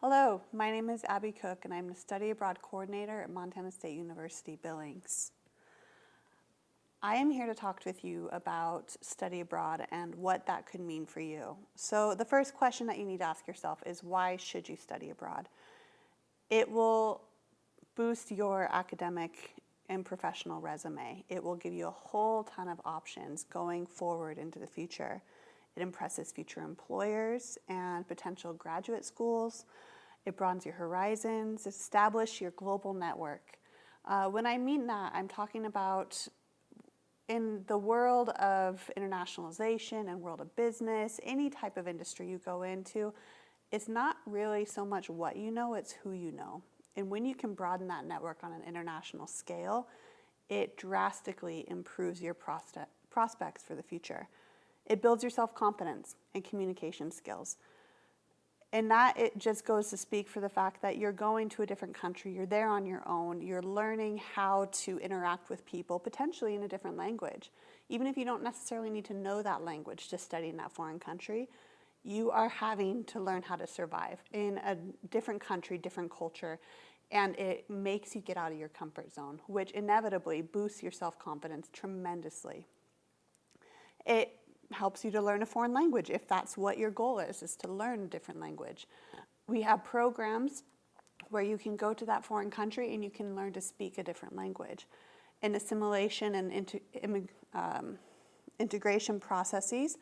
Hello, my name is Abby Cook and I'm the Study Abroad Coordinator at Montana State University Billings. I am here to talk with you about study abroad and what that could mean for you. So the first question that you need to ask yourself is, why should you study abroad? It will boost your academic and professional resume. It will give you a whole ton of options going forward into the future. It impresses future employers and potential graduate schools. It broadens your horizons, establish your global network. When I mean that, I'm talking about in the world of internationalization and world of business, any type of industry you go into, it's not really so much what you know, it's who you know. And when you can broaden that network on an international scale, it drastically improves your prospects for the future. It builds your self-confidence and communication skills. And that it just goes to speak for the fact that you're going to a different country, you're there on your own, you're learning how to interact with people, potentially in a different language. Even if you don't necessarily need to know that language to study in that foreign country, you are having to learn how to survive in a different country, different culture, and it makes you get out of your comfort zone, which inevitably boosts your self-confidence tremendously. It helps you to learn a foreign language if that's what your goal is to learn a different language. We have programs where you can go to that foreign country and you can learn to speak a different language. And assimilation and integration processes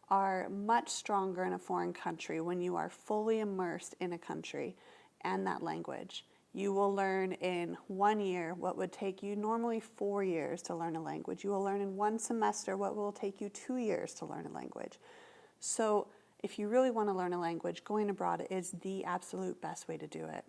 are much stronger in a foreign country when you are fully immersed in a country and that language. You will learn in 1 year what would take you normally 4 years to learn a language. You will learn in 1 semester what will take you 2 years to learn a language. So if you really want to learn a language, going abroad is the absolute best way to do it.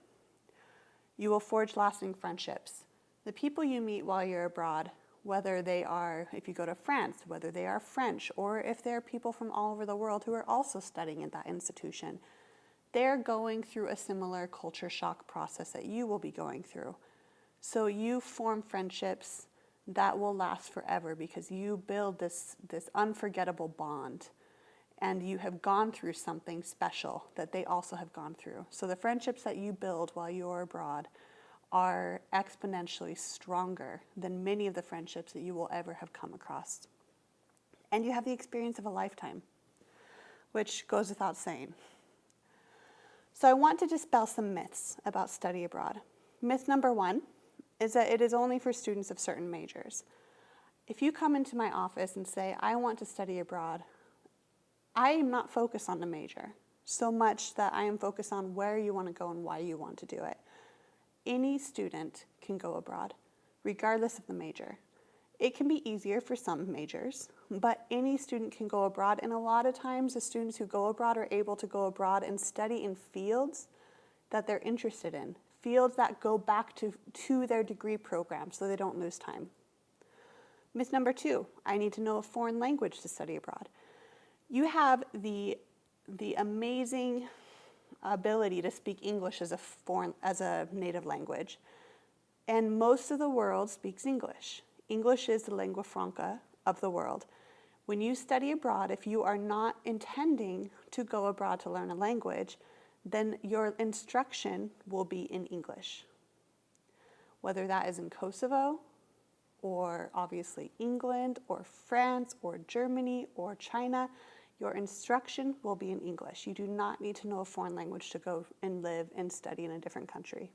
You will forge lasting friendships. The people you meet while you're abroad, whether they are, if you go to France, whether they are French, or if they're people from all over the world who are also studying at that institution, they're going through a similar culture shock process that you will be going through. So you form friendships that will last forever because you build this unforgettable bond and you have gone through something special that they also have gone through. So the friendships that you build while you're abroad are exponentially stronger than many of the friendships that you will ever have come across. And you have the experience of a lifetime, which goes without saying. So I want to dispel some myths about study abroad. Myth number 1 is that it is only for students of certain majors. If you come into my office and say, I want to study abroad, I am not focused on the major so much that I am focused on where you want to go and why you want to do it. Any student can go abroad, regardless of the major. It can be easier for some majors, but any student can go abroad, and a lot of times the students who go abroad are able to go abroad and study in fields that they're interested in, fields that go back to their degree program so they don't lose time. Myth number 2, I need to know a foreign language to study abroad. You have the amazing ability to speak English as a native language, and most of the world speaks English. English is the lingua franca of the world. When you study abroad, if you are not intending to go abroad to learn a language, then your instruction will be in English. Whether that is in Kosovo, or obviously England, or France, or Germany, or China, your instruction will be in English. You do not need to know a foreign language to go and live and study in a different country.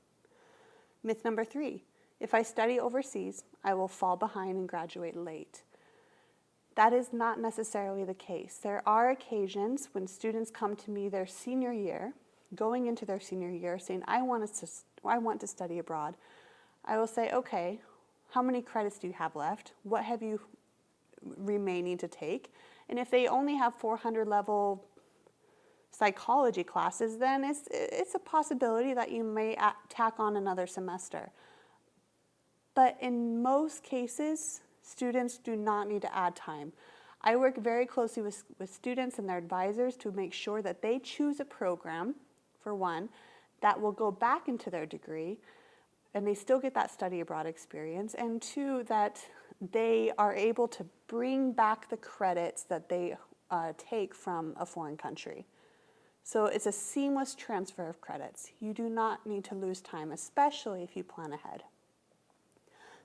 Myth number 3, if I study overseas, I will fall behind and graduate late. That is not necessarily the case. There are occasions when students come to me their senior year, going into their senior year, saying, I want to study abroad. I will say, okay, how many credits do you have left? What have you remaining to take? And if they only have 400 level psychology classes, then it's a possibility that you may tack on another semester. But in most cases, students do not need to add time. I work very closely with students and their advisors to make sure that they choose a program, for one, that will go back into their degree, and they still get that study abroad experience, and 2, that they are able to bring back the credits that they take from a foreign country. So it's a seamless transfer of credits. You do not need to lose time, especially if you plan ahead.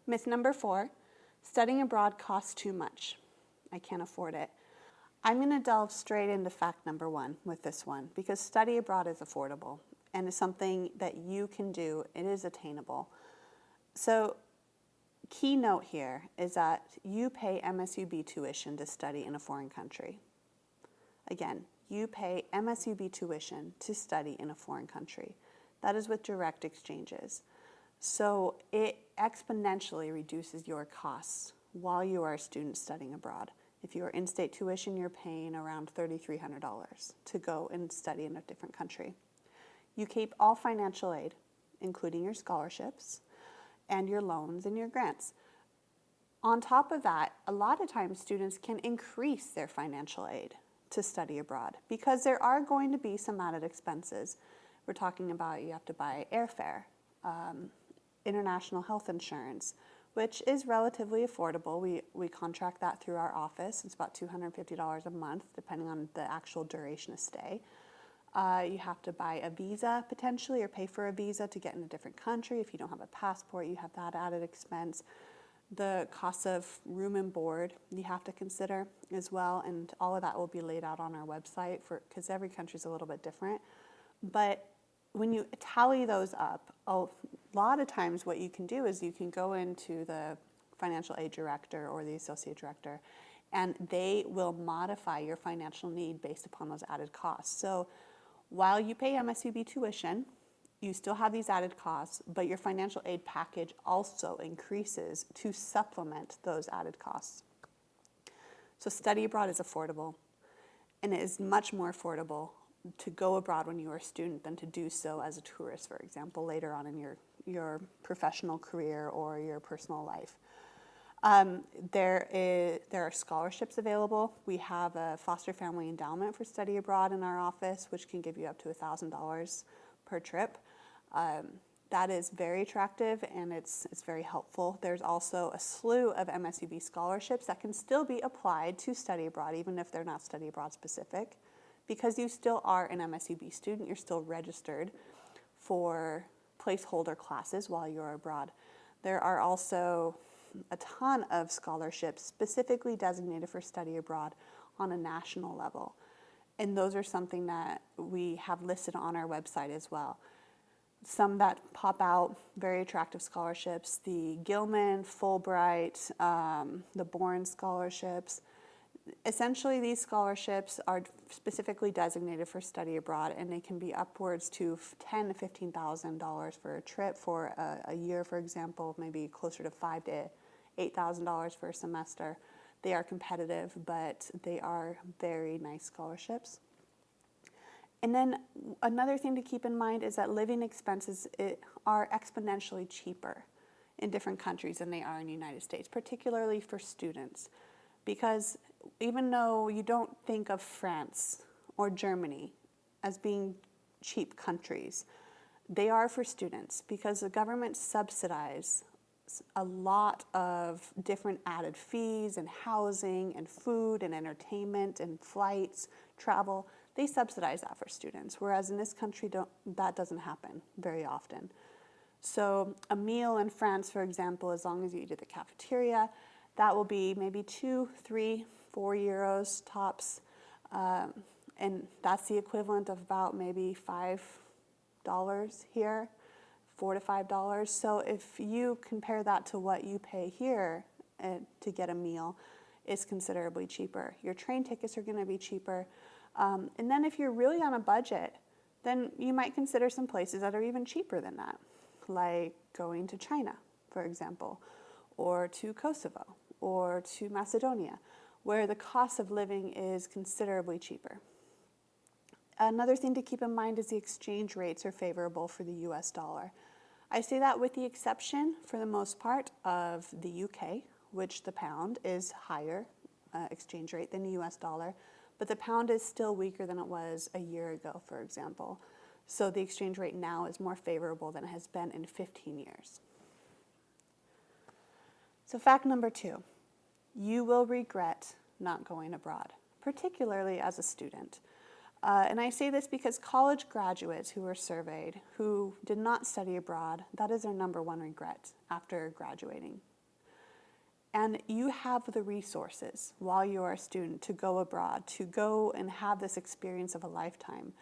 Myth number 4, studying abroad costs too much. I can't afford it. I'm going to delve straight into fact number 1 with this one, because study abroad is affordable and is something that you can do. It is attainable. So key note here is that you pay MSUB tuition to study in a foreign country. Again, you pay MSUB tuition to study in a foreign country. That is with direct exchanges. So it exponentially reduces your costs while you are a student studying abroad. If you are in-state tuition, you're paying around $3,300 to go and study in a different country. You keep all financial aid, including your scholarships and your loans and your grants. On top of that, a lot of times students can increase their financial aid to study abroad because there are going to be some added expenses. We're talking about you have to buy airfare, international health insurance, which is relatively affordable. We contract that through our office. It's about $250 a month, depending on the actual duration of stay. You have to buy a visa potentially or pay for a visa to get in a different country. If you don't have a passport, you have that added expense. The cost of room and board you have to consider as well, and all of that will be laid out on our website because every country is a little bit different. But when you tally those up, a lot of times what you can do is you can go into the financial aid director or the associate director, and they will modify your financial need based upon those added costs. So while you pay MSUB tuition, you still have these added costs, but your financial aid package also increases to supplement those added costs. So study abroad is affordable, and it is much more affordable to go abroad when you are a student than to do so as a tourist, for example, later on in your professional career or your personal life. There are scholarships available. We have a foster family endowment for study abroad in our office, which can give you up to $1,000 per trip. That is very attractive and it's very helpful. There's also a slew of MSUB scholarships that can still be applied to study abroad, even if they're not study abroad specific, because you still are an MSUB student. You're still registered for placeholder classes while you're abroad. There are also a ton of scholarships specifically designated for study abroad on a national level. And those are something that we have listed on our website as well. Some that pop out, very attractive scholarships, the Gilman, Fulbright, the Bourne scholarships. Essentially, these scholarships are specifically designated for study abroad, and they can be upwards to $10,000 to $15,000 for a trip for a year, for example, maybe closer to $5,000 to $8,000 for a semester. They are competitive, but they are very nice scholarships. And then another thing to keep in mind is that living expenses are exponentially cheaper in different countries than they are in the United States, particularly for students. Because even though you don't think of France or Germany as being cheap countries, they are for students because the government subsidizes a lot of different added fees and housing and food and entertainment and flights, travel. They subsidize that for students, whereas in this country that doesn't happen very often. So a meal in France, for example, as long as you eat at the cafeteria, that will be maybe 2, 3, 4 euros tops, and that's the equivalent of about maybe $5 here, $4 to $5. So if you compare that to what you pay here to get a meal, it's considerably cheaper. Your train tickets are going to be cheaper. And then if you're really on a budget, then you might consider some places that are even cheaper than that, like going to China, for example, or to Kosovo, or to Macedonia, where the cost of living is considerably cheaper. Another thing to keep in mind is the exchange rates are favorable for the US dollar. I say that with the exception, for the most part, of the UK, which the pound is higher exchange rate than the US dollar, but the pound is still weaker than it was a year ago, for example. So the exchange rate now is more favorable than it has been in 15 years. So fact number 2, you will regret not going abroad, particularly as a student. And I say this because college graduates who were surveyed who did not study abroad, that is their number one regret after graduating. And you have the resources while you are a student to go abroad, to go and have this experience of a lifetime,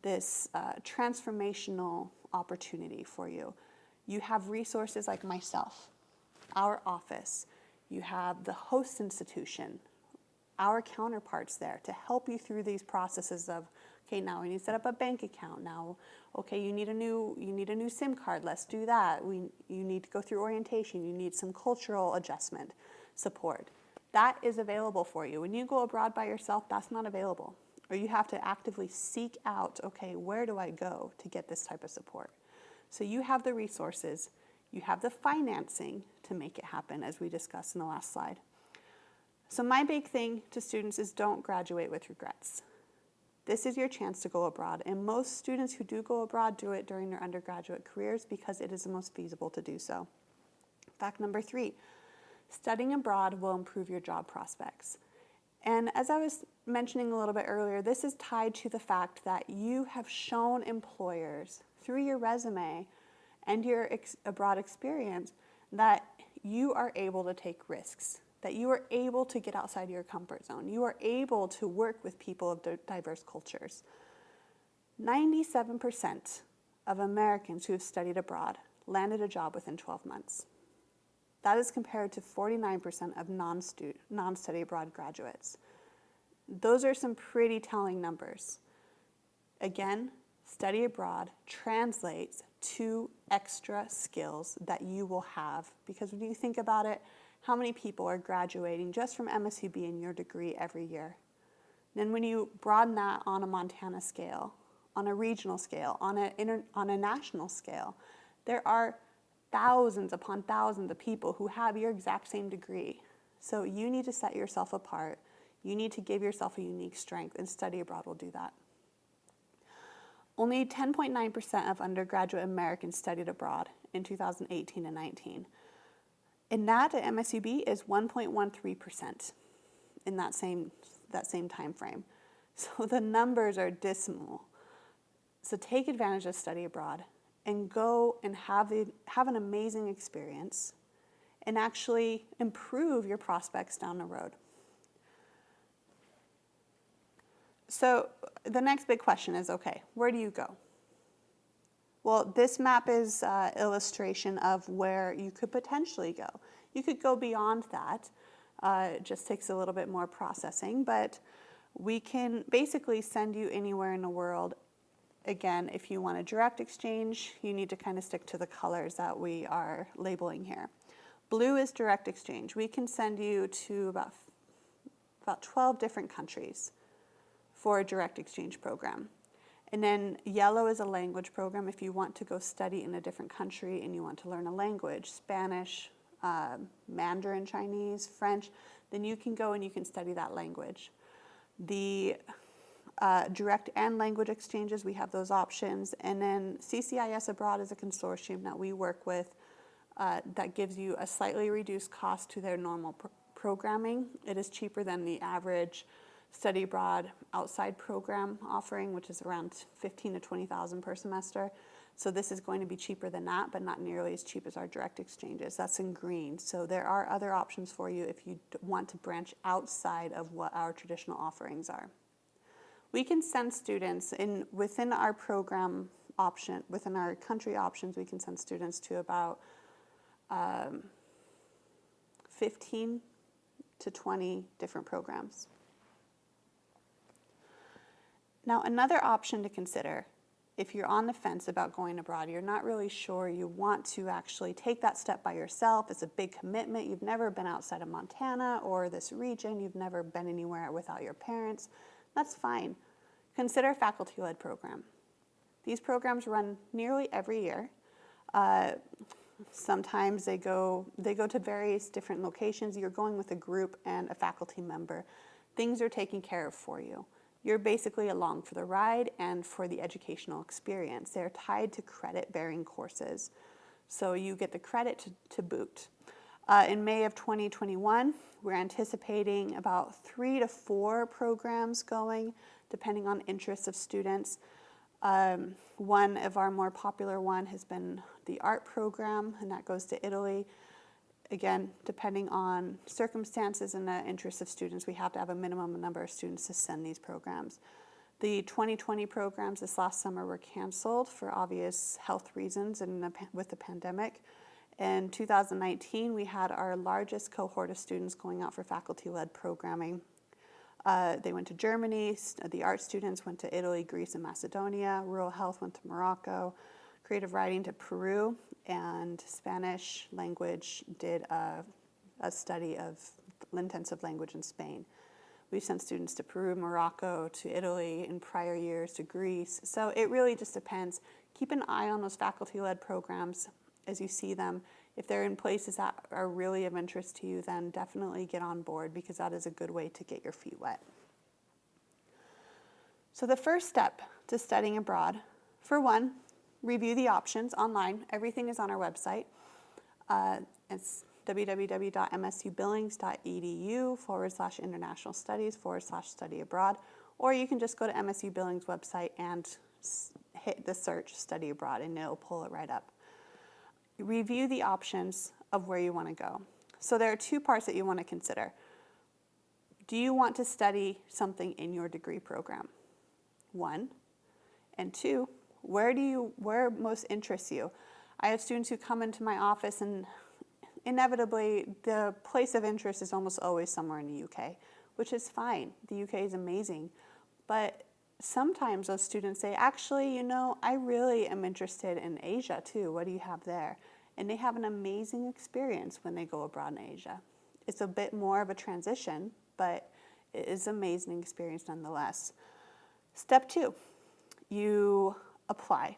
this transformational opportunity for you. You have resources like myself, our office. You have the host institution, our counterparts there to help you through these processes of, okay, now we need to set up a bank account. Now, okay, you need a new SIM card. Let's do that. You need to go through orientation. You need some cultural adjustment support. That is available for you. When you go abroad by yourself, that's not available. Or you have to actively seek out, okay, where do I go to get this type of support? So you have the resources, you have the financing to make it happen, as we discussed in the last slide. So my big thing to students is don't graduate with regrets. This is your chance to go abroad, and most students who do go abroad do it during their undergraduate careers because it is the most feasible to do so. Fact number 3, studying abroad will improve your job prospects. And as I was mentioning a little bit earlier, this is tied to the fact that you have shown employers through your resume and your abroad experience that you are able to take risks, that you are able to get outside your comfort zone. You are able to work with people of diverse cultures. 97% of Americans who have studied abroad landed a job within 12 months. That is compared to 49% of non-study abroad graduates. Those are some pretty telling numbers. Again, study abroad translates to extra skills that you will have, because when you think about it, how many people are graduating just from MSUB in your degree every year? Then when you broaden that on a Montana scale, on a regional scale, on a national scale, there are thousands upon thousands of people who have your exact same degree. So you need to set yourself apart. You need to give yourself a unique strength, and study abroad will do that. Only 10.9% of undergraduate Americans studied abroad in 2018 and 19. And that at MSUB is 1.13% in that same time frame. So the numbers are dismal. So take advantage of study abroad and go and have an amazing experience and actually improve your prospects down the road. So the next big question is, okay, where do you go? Well, this map is an illustration of where you could potentially go. You could go beyond that. It just takes a little bit more processing, but we can basically send you anywhere in the world. Again, if you want a direct exchange, you need to kind of stick to the colors that we are labeling here. Blue is direct exchange. We can send you to about 12 different countries for a direct exchange program. And then yellow is a language program. If you want to go study in a different country and you want to learn a language, Spanish, Mandarin Chinese, French, then you can go and you can study that language. The direct and language exchanges, we have those options. And then CCIS Abroad is a consortium that we work with that gives you a slightly reduced cost to their normal programming. It is cheaper than the average study abroad outside program offering, which is around $15,000 to $20,000 per semester. So this is going to be cheaper than that, but not nearly as cheap as our direct exchanges. That's in green. So there are other options for you if you want to branch outside of what our traditional offerings are. We can send students within our program option, within our country options, we can send students to about 15 to 20 different programs. Now, another option to consider, if you're on the fence about going abroad, you're not really sure, you want to actually take that step by yourself, it's a big commitment, you've never been outside of Montana or this region, you've never been anywhere without your parents, that's fine. Consider a faculty-led program. These programs run nearly every year. Sometimes they go to various different locations. You're going with a group and a faculty member. Things are taken care of for you. You're basically along for the ride and for the educational experience. They're tied to credit-bearing courses, so you get the credit to boot. In May of 2021, we're anticipating about 3 to 4 programs going, depending on interests of students. One of our more popular one has been the art program, and that goes to Italy. Again, depending on circumstances and the interests of students, we have to have a minimum number of students to send these programs. The 2020 programs this last summer were canceled for obvious health reasons and with the pandemic. In 2019, we had our largest cohort of students going out for faculty-led programming. They went to Germany, the art students went to Italy, Greece, and Macedonia. Rural health went to Morocco. Creative writing to Peru, and Spanish language did a study of intensive language in Spain. We've sent students to Peru, Morocco, to Italy, in prior years to Greece. So it really just depends. Keep an eye on those faculty-led programs as you see them. If they're in places that are really of interest to you, then definitely get on board, because that is a good way to get your feet wet. So the first step to studying abroad, for one, review the options online. Everything is on our website. It's www.msubillings.edu/international studies/study abroad, or you can just go to MSU Billings website and hit the search study abroad and it'll pull it right up. Review the options of where you want to go. So there are 2 parts that you want to consider. Do you want to study something in your degree program? 1. And 2, where most interests you? I have students who come into my office, and inevitably the place of interest is almost always somewhere in the UK, which is fine. The UK is amazing. But sometimes those students say, actually, I really am interested in Asia too. What do you have there? And they have an amazing experience when they go abroad in Asia. It's a bit more of a transition, but it is an amazing experience nonetheless. Step 2, you apply.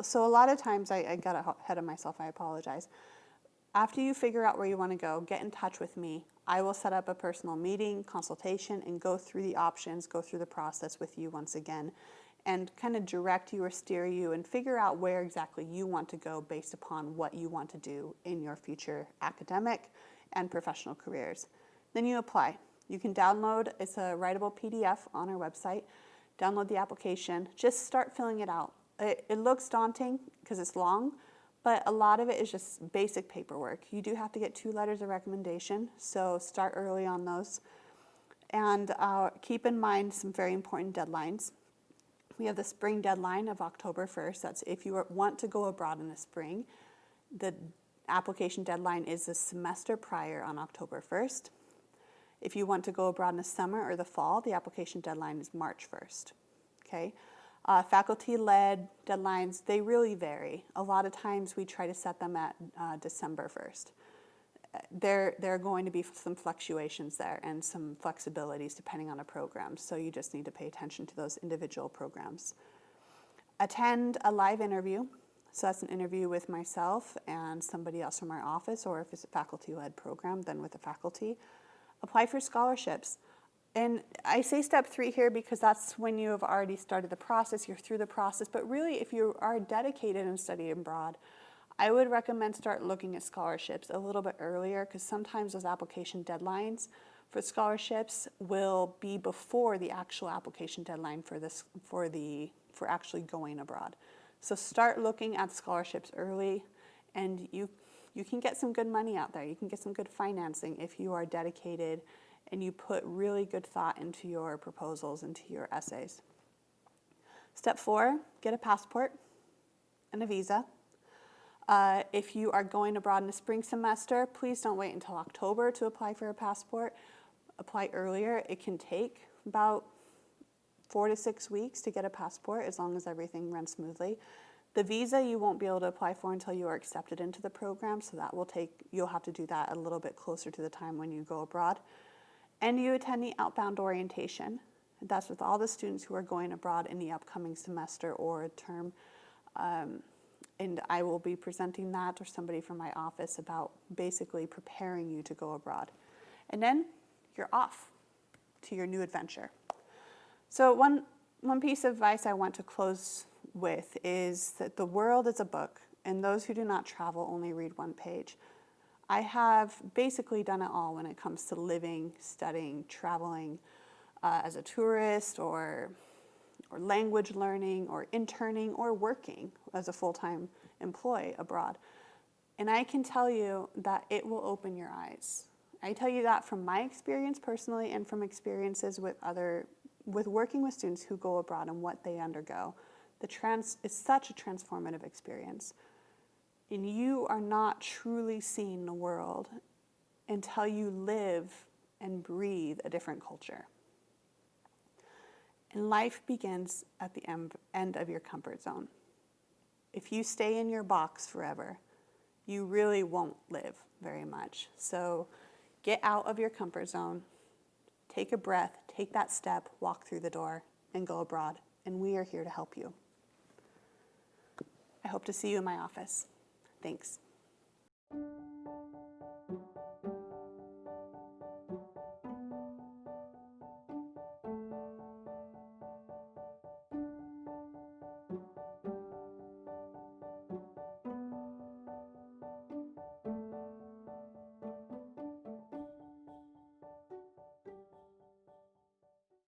So a lot of times, I got ahead of myself, I apologize. After you figure out where you want to go, get in touch with me. I will set up a personal meeting, consultation, and go through the options, go through the process with you once again, and kind of direct you or steer you and figure out where exactly you want to go based upon what you want to do in your future academic and professional careers. Then you apply. You can download, it's a writable PDF on our website. Download the application, just start filling it out. It looks daunting because it's long, but a lot of it is just basic paperwork. You do have to get 2 letters of recommendation, so start early on those. And keep in mind some very important deadlines. We have the spring deadline of October 1st. That's if you want to go abroad in the spring. The application deadline is the semester prior on October 1st. If you want to go abroad in the summer or the fall, the application deadline is March 1st. Okay? Faculty-led deadlines, they really vary. A lot of times we try to set them at December 1st. There are going to be some fluctuations there and some flexibilities depending on a program, so you just need to pay attention to those individual programs. Attend a live interview. So that's an interview with myself and somebody else from our office, or if it's a faculty-led program, then with the faculty. Apply for scholarships. And I say step 3 here because that's when you have already started the process, you're through the process. But really, if you are dedicated in studying abroad, I would recommend start looking at scholarships a little bit earlier, because sometimes those application deadlines for scholarships will be before the actual application deadline for actually going abroad. So start looking at scholarships early, and you can get some good money out there. You can get some good financing if you are dedicated and you put really good thought into your proposals, into your essays. Step 4, get a passport and a visa. If you are going abroad in the spring semester, please don't wait until October to apply for a passport. Apply earlier. It can take about 4 to 6 weeks to get a passport, as long as everything runs smoothly. The visa you won't be able to apply for until you are accepted into the program, so that will you'll have to do that a little bit closer to the time when you go abroad. And you attend the outbound orientation. That's with all the students who are going abroad in the upcoming semester or term. And I will be presenting that, or somebody from my office, about basically preparing you to go abroad. And then you're off to your new adventure. So one piece of advice I want to close with is that the world is a book, and those who do not travel only read one page. I have basically done it all when it comes to living, studying, traveling as a tourist or language learning or interning or working as a full-time employee abroad. And I can tell you that it will open your eyes. I tell you that from my experience personally and from experiences with working with students who go abroad and what they undergo. It's such a transformative experience. And you are not truly seeing the world until you live and breathe a different culture. And life begins at the end of your comfort zone. If you stay in your box forever, you really won't live very much. So get out of your comfort zone, take a breath, take that step, walk through the door, and go abroad. And we are here to help you. I hope to see you in my office. Thanks.